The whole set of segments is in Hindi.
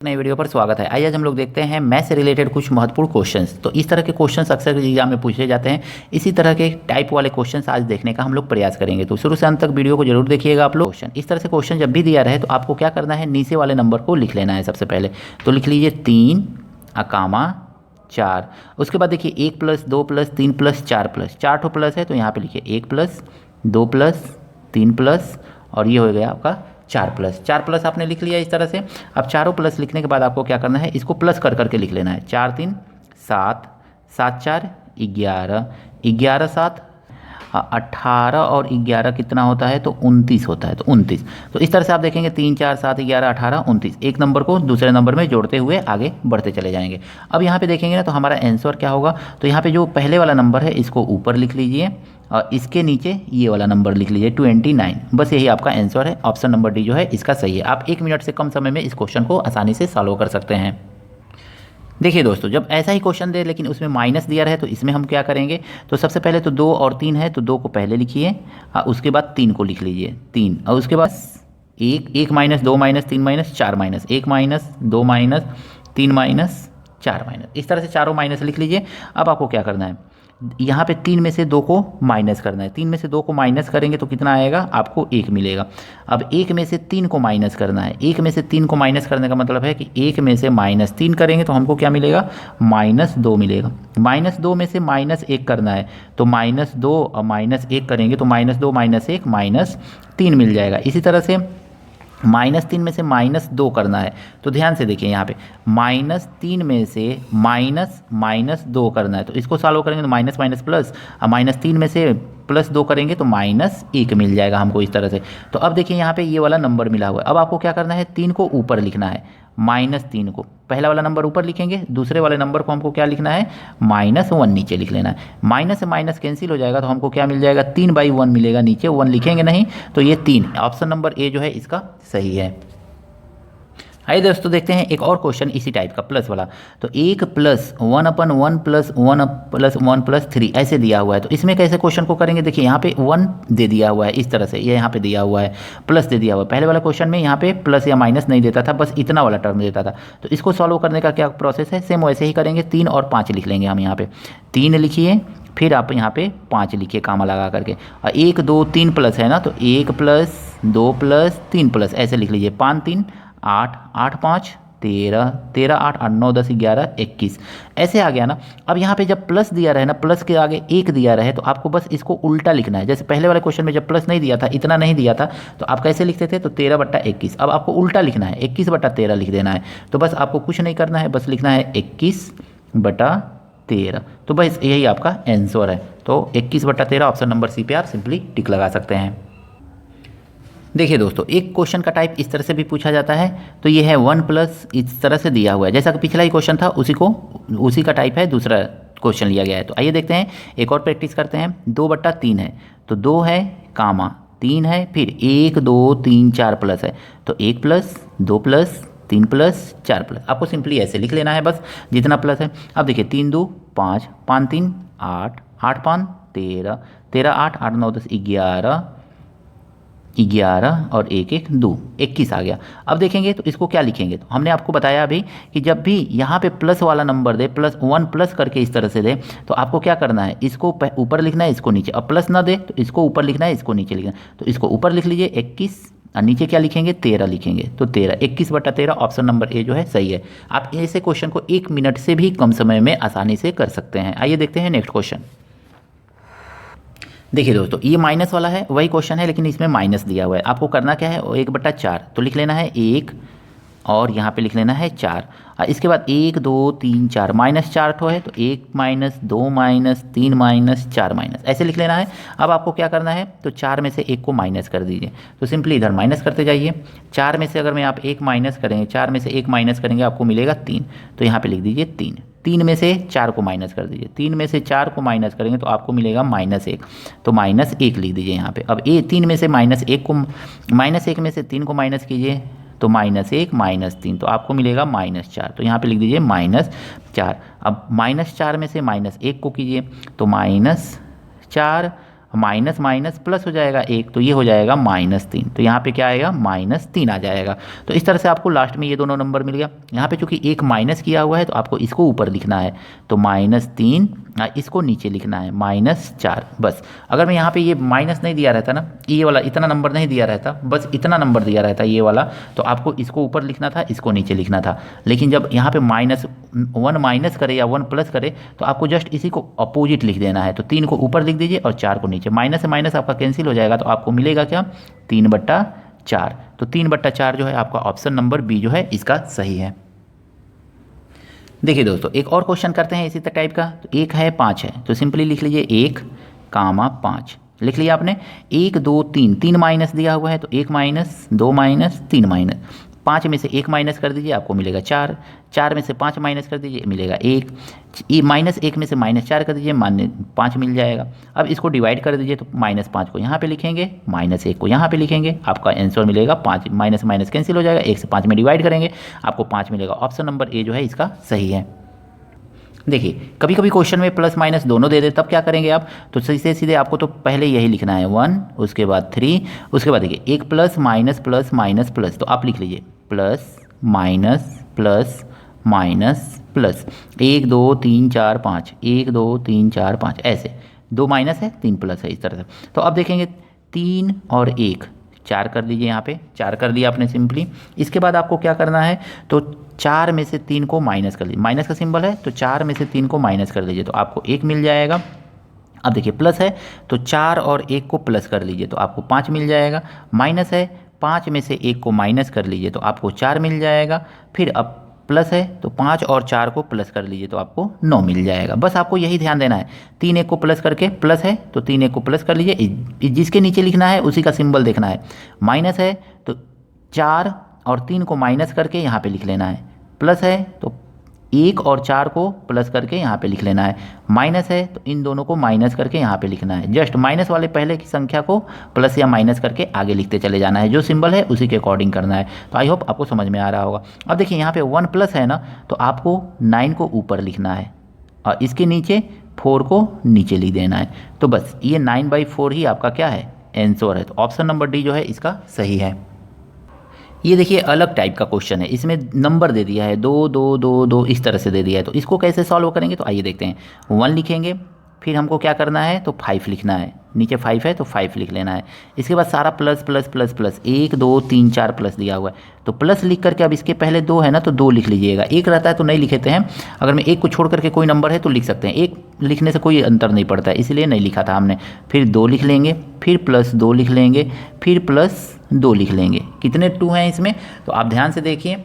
नए वीडियो पर स्वागत है। आइए आज हम लोग देखते हैं मैथ से रिलेटेड कुछ महत्वपूर्ण क्वेश्चंस। तो इस तरह के क्वेश्चंस अक्सर एग्जाम में पूछे जाते हैं। इसी तरह के टाइप वाले क्वेश्चंस आज देखने का हम लोग प्रयास करेंगे, तो शुरू से अंत तक वीडियो को जरूर देखिएगा आप लोग। क्वेश्चन इस तरह से क्वेश्चन जब भी दिया रहे तो आपको क्या करना है, नीचे वाले नंबर को लिख लेना है। सबसे पहले तो लिख लीजिए 3 अकामा 4। उसके बाद देखिए 1 + 2 + 3 + 4 प्लस 4 ठो प्लस है, तो यहाँ पे लिखिए 1 + 2 + 3 प्लस और ये हो गया आपका 4 प्लस आपने लिख लिया इस तरह से। अब चारों प्लस लिखने के बाद आपको क्या करना है, इसको प्लस कर करके लिख लेना है। 4 3 7, 7 4 11, 11 7 18 और 11 कितना होता है, तो 29 होता है, तो 29। तो इस तरह से आप देखेंगे 3 4 7 11 18 29, एक नंबर को दूसरे नंबर में जोड़ते हुए आगे बढ़ते चले जाएंगे। अब यहाँ पे देखेंगे ना, तो हमारा आंसर क्या होगा, तो यहाँ पे जो पहले वाला नंबर है इसको ऊपर लिख लीजिए और इसके नीचे ये वाला नंबर लिख लीजिए 29। बस यही आपका आंसर है। ऑप्शन नंबर डी जो है इसका सही है। आप 1 मिनट से कम समय में इस क्वेश्चन को आसानी से सॉल्व कर सकते हैं। देखिए दोस्तों, जब ऐसा ही क्वेश्चन दे लेकिन उसमें माइनस दिया रहे तो इसमें हम क्या करेंगे, तो सबसे पहले तो 2 और 3 है, तो 2 को पहले लिखिए और उसके बाद 3 को लिख लीजिए 3, और उसके बाद 1 1 - 2 - 3 - 4 - 1 - 2 - 3 - 4 इस तरह से चारों माइनस लिख लीजिए। अब आपको क्या करना है, यहाँ पे 3 में से 2 को माइनस करना है। 3 में से 2 को माइनस करेंगे तो कितना आएगा, आपको 1 मिलेगा। अब 1 में से 3 को माइनस करना है। 1 में से 3 को माइनस करने का मतलब है कि 1 में से -3 करेंगे तो हमको क्या मिलेगा, -2 मिलेगा। -2 में से -1 करना है, तो -2 और -1 करेंगे तो -2 -1 -3 मिल जाएगा। इसी तरह से -3 में से -2 करना है, तो ध्यान से देखिए यहाँ पे -3 में से -2 करना है, तो इसको सॉल्व करेंगे तो माइनस माइनस प्लस, और -3 में से +2 करेंगे तो -1 मिल जाएगा हमको इस तरह से। तो अब देखिए यहाँ पे ये वाला नंबर मिला हुआ है। अब आपको क्या करना है, 3 को ऊपर लिखना है, -3 को पहला वाला नंबर ऊपर लिखेंगे, दूसरे वाले नंबर को हमको क्या लिखना है, -1 नीचे लिख लेना है। माइनस से माइनस कैंसिल हो जाएगा तो हमको क्या मिल जाएगा, 3/1 मिलेगा। नीचे 1 लिखेंगे नहीं, तो ये 3, ऑप्शन नंबर ए जो है इसका सही है। आइए दोस्तों देखते हैं एक और क्वेश्चन इसी टाइप का प्लस वाला। तो 1 + 1/1 + 1 + 1 + 3 ऐसे दिया हुआ है, तो इसमें कैसे क्वेश्चन को करेंगे। देखिए यहाँ पे 1 दे दिया हुआ है इस तरह से, ये यहाँ पे दिया हुआ है, प्लस दे दिया हुआ है। पहले वाला क्वेश्चन में यहाँ पे प्लस या माइनस नहीं देता था, बस इतना वाला टर्म देता था। तो इसको सॉल्व करने का क्या प्रोसेस है, सेम वैसे ही करेंगे। 3 और 5 लिख लेंगे हम यहाँ पे। 3 लिखिए, फिर आप यहाँ पे 5 लिखिए कामा लगा करके, और 1 2 3 प्लस है ना, तो 1 + 2 + 3 प्लस ऐसे लिख लीजिए। 5 3 8 8 5 13 13 8 8 9 10 11 21 ऐसे आ गया ना। अब यहाँ पे जब प्लस दिया रहे ना, प्लस के आगे 1 दिया रहे, तो आपको बस इसको उल्टा लिखना है। जैसे पहले वाले क्वेश्चन में जब प्लस नहीं दिया था, इतना नहीं दिया था, तो आप कैसे लिखते थे, तो 13/21। अब आपको उल्टा लिखना है, 21/13 लिख देना है। तो बस आपको कुछ नहीं करना है, बस लिखना है 21/13। तो बस यही आपका आंसर है। तो 21/13 ऑप्शन नंबर सी पे आप सिंपली टिक लगा सकते हैं। देखिए दोस्तों, एक क्वेश्चन का टाइप इस तरह से भी पूछा जाता है। तो ये है 1+ इस तरह से दिया हुआ है, जैसा कि पिछला ही क्वेश्चन था उसी का टाइप है, दूसरा क्वेश्चन लिया गया है। तो आइए देखते हैं, एक और प्रैक्टिस करते हैं। 2/3 है, तो 2 है कामा 3 है, फिर 1 2 3 4 प्लस है, तो 1 + 2 + 3 + 4 प्लस। आपको सिंपली ऐसे लिख लेना है बस, जितना प्लस है। अब देखिए 3 2 5 5 3 8 8 5 13 13 8 8 9 10 11 11 और 1 1 2 21 आ गया। अब देखेंगे तो इसको क्या लिखेंगे, तो हमने आपको बताया अभी कि जब भी यहाँ पे प्लस वाला नंबर दे, +1 प्लस करके इस तरह से दे, तो आपको क्या करना है, इसको ऊपर लिखना है, इसको नीचे। अब प्लस ना दे तो इसको ऊपर लिखना है, इसको नीचे लिखना है। तो इसको ऊपर लिख लीजिए 21 और नीचे क्या लिखेंगे, 13 लिखेंगे। तो 13 21/13 ऑप्शन नंबर ए जो है सही है। आप ऐसे क्वेश्चन को 1 मिनट से भी कम समय में आसानी से कर सकते हैं। आइए देखते हैं नेक्स्ट क्वेश्चन। देखिए दोस्तों, ये माइनस वाला है, वही क्वेश्चन है लेकिन इसमें माइनस दिया हुआ है। आपको करना क्या है, 1/4 तो लिख लेना है 1 और यहाँ पे लिख लेना है 4। इसके बाद 1 2 3 4 -4 ठो है, तो 1 - 2 - 3 - 4 ऐसे लिख लेना है। अब आपको क्या करना है, तो 4 में से 1 को माइनस कर दीजिए। तो सिंपली इधर माइनस करते जाइए। 4 में से अगर मैं आप 1 माइनस करेंगे, 4 में से 1 माइनस करेंगे आपको मिलेगा 3, तो यहाँ पे लिख दीजिए 3। 3 में से 4 को माइनस कर दीजिए। 3 में से 4 को माइनस करेंगे तो आपको मिलेगा -1, तो -1 लिख दीजिए यहाँ पे। अब 3 में से -1 को -1 में से 3 को माइनस कीजिए, तो -1 -3, तो आपको मिलेगा -4, तो यहाँ पे लिख दीजिए -4। अब -4 में से -1 को कीजिए, तो -4 माइनस माइनस प्लस हो जाएगा 1, तो ये हो जाएगा -3। तो यहाँ पे क्या आएगा -3 आ जाएगा। तो इस तरह से आपको लास्ट में ये दोनों नंबर मिल गया। यहाँ पे चूंकि एक माइनस किया हुआ है तो आपको इसको ऊपर लिखना है, तो -3, इसको नीचे लिखना है -4। बस अगर मैं यहाँ पे ये माइनस नहीं दिया रहता ना, ये वाला इतना नंबर नहीं दिया रहता, बस इतना नंबर दिया रहता ये वाला, तो आपको इसको ऊपर लिखना था, इसको नीचे लिखना था। लेकिन जब यहाँ पे -1 माइनस करे या 1 प्लस करे तो आपको जस्ट इसी को अपोजिट लिख देना है। तो 3 को ऊपर लिख दीजिए और 4 को नीचे। माइनस से माइनस आपका कैंसिल हो जाएगा, तो आपको मिलेगा क्या 3/4। तो 3/4 जो है आपका ऑप्शन नंबर बी जो है इसका सही है। देखिए दोस्तों, एक और क्वेश्चन करते हैं इसी टाइप का। तो 1 है 5 है, तो सिंपली लिख लीजिए 1, 5 लिख लिया आपने। 1 2 3, 3 माइनस दिया हुआ है, तो 1 माइनस 2 माइनस 3 माइनस, 5 में से 1 माइनस कर दीजिए, आपको मिलेगा 4। 4 में से 5 माइनस कर दीजिए, मिलेगा 1। -1 में से -4 कर दीजिए, -5 मिल जाएगा। अब इसको डिवाइड कर दीजिए, तो -5 को यहाँ पे लिखेंगे, -1 को यहाँ पे लिखेंगे, आपका आंसर मिलेगा 5। माइनस माइनस कैंसिल हो जाएगा, 1 से 5 में डिवाइड करेंगे, आपको 5 मिलेगा। ऑप्शन नंबर ए जो है इसका सही है। देखिए कभी कभी क्वेश्चन में प्लस माइनस दोनों दे दे, तब क्या करेंगे आप, तो सीधे सीधे आपको तो पहले यही लिखना है 1, उसके बाद 3, उसके बाद देखिए एक plus minus plus minus plus, तो आप लिख लीजिए plus minus plus minus plus, 1 2 3 4 5, 1 2 3 4 5, ऐसे 2 माइनस है 3 प्लस है, इस तरह से। तो अब देखेंगे 3 और 1, 4 कर दीजिए, यहाँ पे 4 कर दिया आपने सिंपली। इसके बाद आपको क्या करना है, तो 4 में से 3 को माइनस कर लीजिए, माइनस का सिंबल है, तो 4 में से 3 को माइनस कर लीजिए, तो आपको 1 मिल जाएगा। अब देखिए प्लस है, तो 4 और 1 को प्लस कर लीजिए, तो आपको 5 मिल जाएगा। माइनस है, 5 में से 1 को माइनस कर लीजिए, तो आपको 4 मिल जाएगा। फिर अब प्लस है, तो 5 और 4 को प्लस कर लीजिए, तो आपको 9 मिल जाएगा। बस आपको यही ध्यान देना है, 3 1 को प्लस करके, प्लस है तो 3 1 को प्लस कर लीजिए, जिसके नीचे लिखना है उसी का सिंबल देखना है। माइनस है तो 4 और 3 को माइनस करके यहाँ पे लिख लेना है, प्लस है तो 1 और 4 को प्लस करके यहाँ पे लिख लेना है, माइनस है तो इन दोनों को माइनस करके यहाँ पे लिखना है। जस्ट माइनस वाले पहले की संख्या को प्लस या माइनस करके आगे लिखते चले जाना है, जो सिंबल है उसी के अकॉर्डिंग करना है। तो आई होप आपको समझ में आ रहा होगा। अब देखिए यहाँ पे 1 प्लस है ना, तो आपको 9 को ऊपर लिखना है और इसके नीचे 4 को नीचे लिख देना है। तो बस ये 9/4 ही आपका क्या है, आंसर है। तो ऑप्शन नंबर डी जो है इसका सही है। ये देखिए अलग टाइप का क्वेश्चन है, इसमें नंबर दे दिया है 2 2 2 2 इस तरह से दे दिया है। तो इसको कैसे सॉल्व करेंगे, तो आइए देखते हैं। 1 लिखेंगे, फिर हमको क्या करना है, तो 5 लिखना है, नीचे 5 है तो 5 लिख लेना है। इसके बाद सारा plus plus plus plus, 1 2 3 4 plus दिया हुआ है, तो प्लस लिख करके अब इसके पहले 2 है ना, तो 2 लिख लीजिएगा। 1 रहता है तो नहीं लिखते हैं, अगर मैं 1 को छोड़ करके कोई नंबर है तो लिख सकते हैं, 1 लिखने से कोई अंतर नहीं पड़ता है, इसलिए नहीं लिखा था हमने। फिर 2 लिख लेंगे, फिर प्लस 2 लिख लेंगे, फिर प्लस 2 लिख लेंगे। कितने 2 हैं इसमें, तो आप ध्यान से देखिए,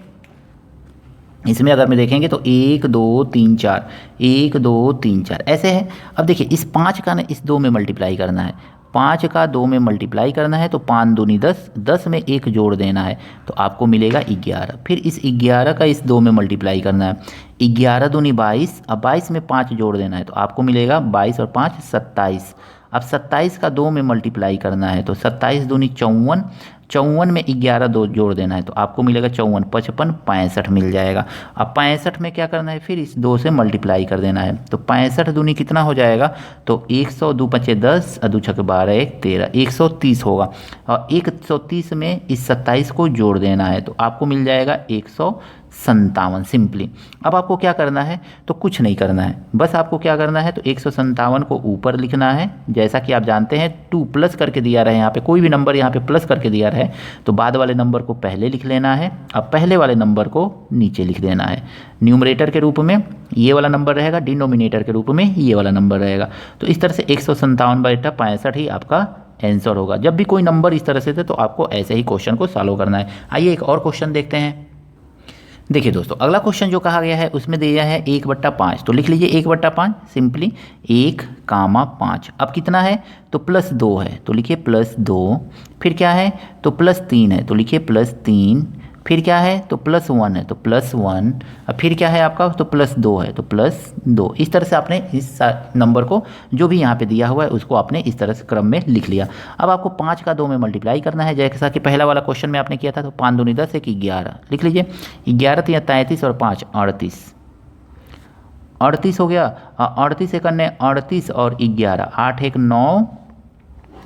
इसमें अगर मैं देखेंगे तो 1 2 3 4, 1 2 3 4 ऐसे है। अब देखिए इस 5 का ना इस 2 में मल्टीप्लाई करना है, 5 का 2 में मल्टीप्लाई करना है, तो 5 दूनी 10, 10 में 1 जोड़ देना है, तो आपको मिलेगा 11। फिर इस 11 का इस 2 में मल्टीप्लाई करना है, 11 दूनी 22, अब 22 में 5 जोड़ देना है, तो आपको मिलेगा 22 और 5 27। अब 27 का 2 में मल्टीप्लाई करना है, तो 27 दूनी 54, 54 में 11 2 जोड़ देना है, तो आपको मिलेगा 54 55 65 मिल जाएगा। अब 65 में क्या करना है, फिर इस 2 से मल्टीप्लाई कर देना है, तो 65 दूनी कितना हो जाएगा, तो 100 2 5 10, 2 6 12 1 13, 130 होगा। और 130 में इस 27 को जोड़ देना है, तो आपको मिल जाएगा 157 सिंपली। अब आपको क्या करना है, तो कुछ नहीं करना है, बस आपको क्या करना है, तो 157 को ऊपर लिखना है। जैसा कि आप जानते हैं 2 प्लस करके दिया रहे, यहाँ पे कोई भी नंबर यहाँ पे प्लस करके दिया रहे, तो बाद वाले नंबर को पहले लिख लेना है, अब पहले वाले नंबर को नीचे लिख देना है। न्यूमरेटर के रूप में ये वाला नंबर रहेगा, डिनोमिनेटर के रूप में ये वाला नंबर रहेगा। तो इस तरह से 157/65 ही आपका आंसर होगा। जब भी कोई नंबर इस तरह से थे तो आपको ऐसे ही क्वेश्चन को सॉल्व करना है। आइए एक और क्वेश्चन देखते हैं। देखिए दोस्तों, अगला क्वेश्चन जो कहा गया है उसमें दिया है 1/5, तो लिख लीजिए 1/5 सिंपली, 1, 5। अब कितना है, तो +2 है, तो लिखिए +2। फिर क्या है, तो +3 है, तो लिखिए +3। फिर क्या है, तो +1 है, तो +1। अब फिर क्या है आपका, तो +2 है, तो +2। इस तरह से आपने इस नंबर को जो भी यहाँ पे दिया हुआ है उसको आपने इस तरह से क्रम में लिख लिया। अब आपको 5 का 2 में मल्टीप्लाई करना है, जैसा कि पहला वाला क्वेश्चन में आपने किया था। तो 5 दूनी 10 1 11 लिख लीजिए, 11 3 33 और 5 38, 38 हो गया। 38 1 38 और 11, 8 1 9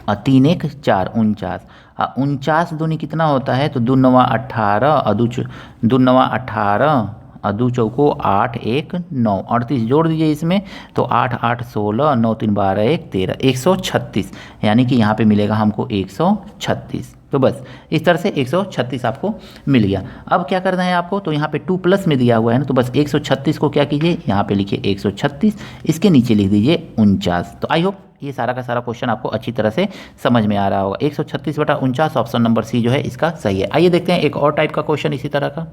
और 3 1 4 49। 49 दूनी कितना होता है, तो 2 9 18 और 2 9 18 और 2 चौको 8 1 9 38 जोड़ दीजिए इसमें, तो 8 8 16 9 3 12 1 13 136, यानी कि यहाँ पे मिलेगा हमको 136। तो बस इस तरह से 136 आपको मिल गया। अब क्या करना है आपको, तो यहाँ पे 2 प्लस में दिया हुआ है ना, तो बस 136 को क्या कीजिए, यहाँ पे लिखिए 136, इसके नीचे लिख दीजिए 49। तो आई होप ये सारा का सारा क्वेश्चन आपको अच्छी तरह से समझ में आ रहा होगा। 136/49 ऑप्शन नंबर सी जो है इसका सही है। आइए देखते हैं एक और टाइप का क्वेश्चन इसी तरह का।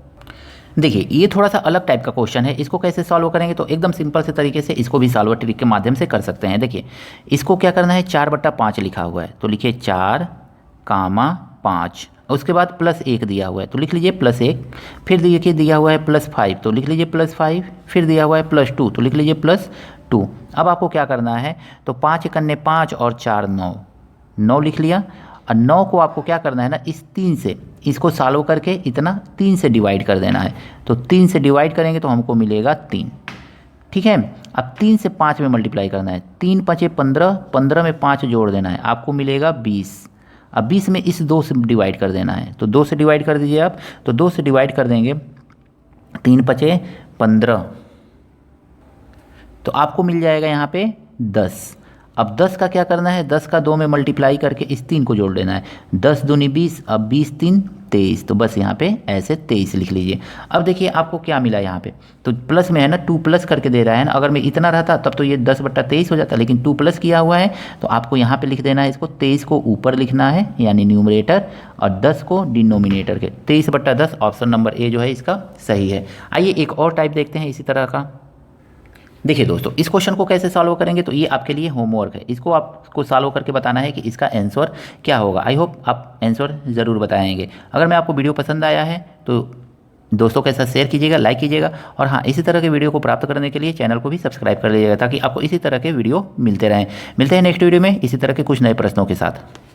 देखिए ये थोड़ा सा अलग टाइप का क्वेश्चन है, इसको कैसे सॉल्व करेंगे, तो एकदम सिंपल से तरीके से इसको भी सॉल्वर ट्रिक के माध्यम से कर सकते हैं। देखिए इसको क्या करना है, 4/5 लिखा हुआ है, तो लिखिए 4,5, उसके बाद +1 दिया हुआ है, तो लिख लीजिए +1, फिर देखिए दिया हुआ है +5, तो लिख लीजिए +5, फिर दिया हुआ है +2, तो लिख लीजिए +2। अब आपको क्या करना है, तो 5 × 5 और 4 9, 9 लिख लिया, और 9 को आपको क्या करना है ना, इस 3 से इसको सॉल्व करके इतना 3 से डिवाइड कर देना है, तो 3 से डिवाइड करेंगे तो हमको मिलेगा 3। ठीक है, अब 3 से 5 में मल्टीप्लाई करना है, 3 5 15, 15 में 5 जोड़ देना है, आपको मिलेगा 20। अब 20 में इस 2 से डिवाइड कर देना है, तो 2 से डिवाइड कर दीजिए आप, तो 2 से डिवाइड कर देंगे, 3 5 15, तो आपको मिल जाएगा यहाँ पे 10। अब 10 का क्या करना है, 10 का 2 में मल्टीप्लाई करके इस 3 को जोड़ देना है, 10 दूनी 20, अब 20 3 23, तो बस यहाँ पे ऐसे 23 लिख लीजिए। अब देखिए आपको क्या मिला यहाँ पे, तो प्लस में है ना, 2 प्लस करके दे रहा है ना, अगर मैं इतना रहता तब तो ये 10/23 हो जाता, लेकिन 2 प्लस किया हुआ है, तो आपको यहाँ पे लिख देना है, इसको 23 को ऊपर लिखना है यानी न्यूमरेटर, और 10 को डिनोमिनेटर के, 23/10 ऑप्शन नंबर ए जो है इसका सही है। आइए एक और टाइप देखते हैं इसी तरह का। देखिए दोस्तों इस क्वेश्चन को कैसे सॉल्व करेंगे, तो ये आपके लिए होमवर्क है, इसको आपको सॉल्व करके बताना है कि इसका आंसर क्या होगा। आई होप आप आंसर ज़रूर बताएंगे। अगर मैं आपको वीडियो पसंद आया है तो दोस्तों के साथ शेयर कीजिएगा, लाइक कीजिएगा, और हाँ इसी तरह के वीडियो को प्राप्त करने के लिए चैनल को भी सब्सक्राइब कर लीजिएगा, ताकि आपको इसी तरह के वीडियो मिलते रहें। मिलते हैं नेक्स्ट वीडियो में इसी तरह के कुछ नए प्रश्नों के साथ।